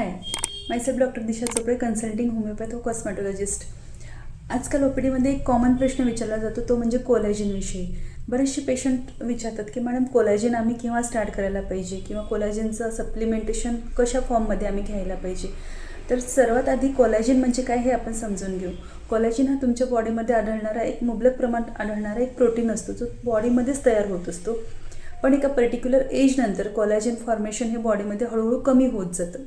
हाय, myself doctor दिशा Chopde, consulting homeopath व कॉस्मॅटॉलॉजिस्ट. आजकाल ओपीडीमध्ये एक कॉमन प्रश्न विचारला जातो, तो म्हणजे कोलॅजिनविषयी. बरेचसे पेशंट विचारतात की मॅडम, कोलॅजिन आम्ही केव्हा स्टार्ट करायला पाहिजे किंवा कोलॅजिनचं सप्लिमेंटेशन कशा फॉर्ममध्ये आम्ही घ्यायला पाहिजे. तर सर्वात आधी कोलॅजिन म्हणजे काय हे आपण समजून घेऊ. कोलॅजिन हा तुमच्या बॉडीमध्ये आढळणारा एक मुबलक प्रमाणात आढळणारा एक प्रोटीन असतो, जो बॉडीमध्येच तयार होत असतो. पण एका पर्टिक्युलर एजनंतर कोलॅजिन फॉर्मेशन हे बॉडीमध्ये हळूहळू कमी होत जातं.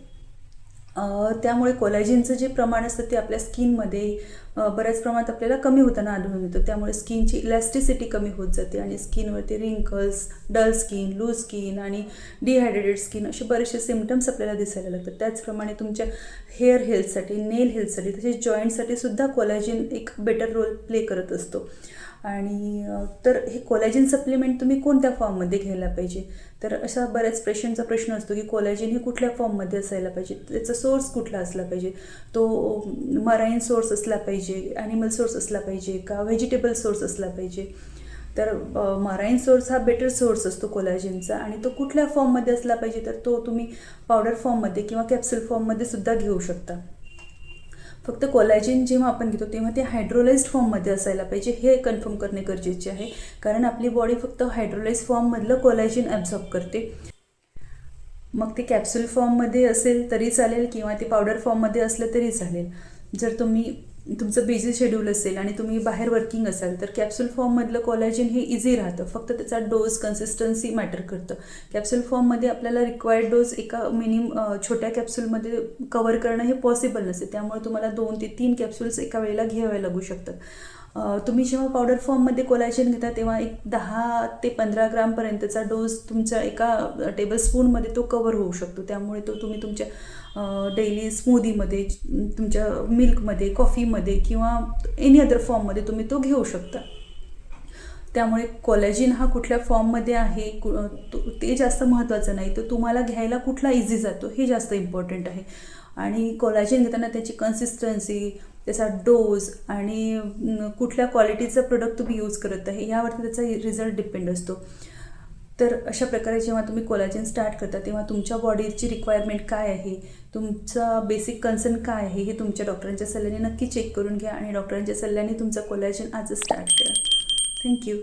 त्यामुळे कोलॅजिनचं जे प्रमाण असतं ते आपल्या स्किनमध्ये बऱ्याच प्रमाणात आपल्याला कमी होताना आढळून येतं. त्यामुळे स्किनची इलॅस्टिसिटी कमी होत जाते आणि स्किनवरती wrinkles, dull skin, loose skin आणि डिहायड्रेटेड स्किन असे बरेचसे सिम्पटम्स आपल्याला दिसायला लागतात. त्याचप्रमाणे तुमच्या हेअर हेल्थसाठी, नेल हेल्थसाठी, तसेच जॉईंटसाठी सुद्धा कोलॅजिन एक बेटर रोल प्ले करत असतो. आणि तर हे कोलॅजिन सप्लिमेंट तुम्ही कोणत्या फॉर्ममध्ये घ्यायला पाहिजे. तर अशा बऱ्याच पेशंटचा प्रश्न असतो की कोलॅजिन हे कुठल्या फॉर्ममध्ये असायला पाहिजे, त्याचा सोर्स कुठला असला पाहिजे. तो मराईन सोर्स असला पाहिजे, ॲनिमल सोर्स असला पाहिजे का व्हेजिटेबल सोर्स असला पाहिजे. तर मराईन सोर्स हा बेटर सोर्स असतो कोलॅजिनचा, आणि तो कुठल्या फॉर्ममध्ये असला पाहिजे, तर तो तुम्ही पावडर फॉर्ममध्ये किंवा कॅप्सूल फॉर्ममध्ये सुद्धा घेऊ शकता. फक्त कोलॅजिन जेव्हा आपण घेतो तेव्हा ते हायड्रोलाइज्ड फॉर्ममध्ये असायला पाहिजे, हे कन्फर्म करणे गरजेचे आहे. कारण आपली बॉडी फक्त हायड्रोलाइज्ड फॉर्ममधलं कोलॅजिन ॲब्झॉर्ब करते. मग ते कॅप्सूल फॉर्ममध्ये असेल तरी चालेल किंवा ते पावडर फॉर्ममध्ये असलं तरी चालेल. जर तुमचं बिझी शेड्यूल असेल आणि तुम्ही बाहेर वर्किंग असाल तर कॅप्सूल फॉर्ममधलं कोलॅजिन हे इझी राहतं. फक्त त्याचा डोस, कन्सिस्टन्सी मॅटर करतं. कॅप्सूल फॉर्ममध्ये आपल्याला रिक्वायर्ड डोस एका छोट्या कॅप्सूलमध्ये कवर करणं हे पॉसिबल नसते. त्यामुळे तुम्हाला 2 ते 3 कॅप्सूल्स एका वेळेला घ्याव्या लागू शकतात. तुम्ही जेव्हा पावडर फॉर्ममध्ये कोलॅजिन घेता तेव्हा एक 10 ते 15 ग्रामपर्यंतचा डोस तुमच्या एका टेबलस्पूनमध्ये तो कवर होऊ शकतो. त्यामुळे तो तुम्ही तुमच्या डेली स्मूदीमध्ये, तुमच्या मिल्कमध्ये, कॉफीमध्ये किंवा एनी अदर फॉर्ममध्ये तुम्ही तो घेऊ शकता. त्यामुळे कोलॅजिन हा कुठल्या फॉर्ममध्ये आहे ते जास्त महत्त्वाचं नाही, तर तुम्हाला घ्यायला कुठला इझी जातो हे जास्त इम्पॉर्टंट आहे. आणि कोलॅजिन घेताना त्याची कन्सिस्टन्सी, त्याचा डोस आणि कुठल्या क्वालिटीचं प्रोडक्ट तुम्ही यूज करत आहे यावरती त्याचा रिझल्ट डिपेंड असतो. तर अशा प्रकारे जेव्हा तुम्ही कोलॅजिन स्टार्ट करता तेव्हा तुमच्या बॉडीची रिक्वायरमेंट काय आहे, तुमचा बेसिक कन्सर्न काय आहे, हे तुमच्या डॉक्टरांच्या सल्ल्याने नक्की चेक करून घ्या आणि डॉक्टरांच्या सल्ल्याने तुमचा कोलॅजिन आजच स्टार्ट करा. थँक्यू.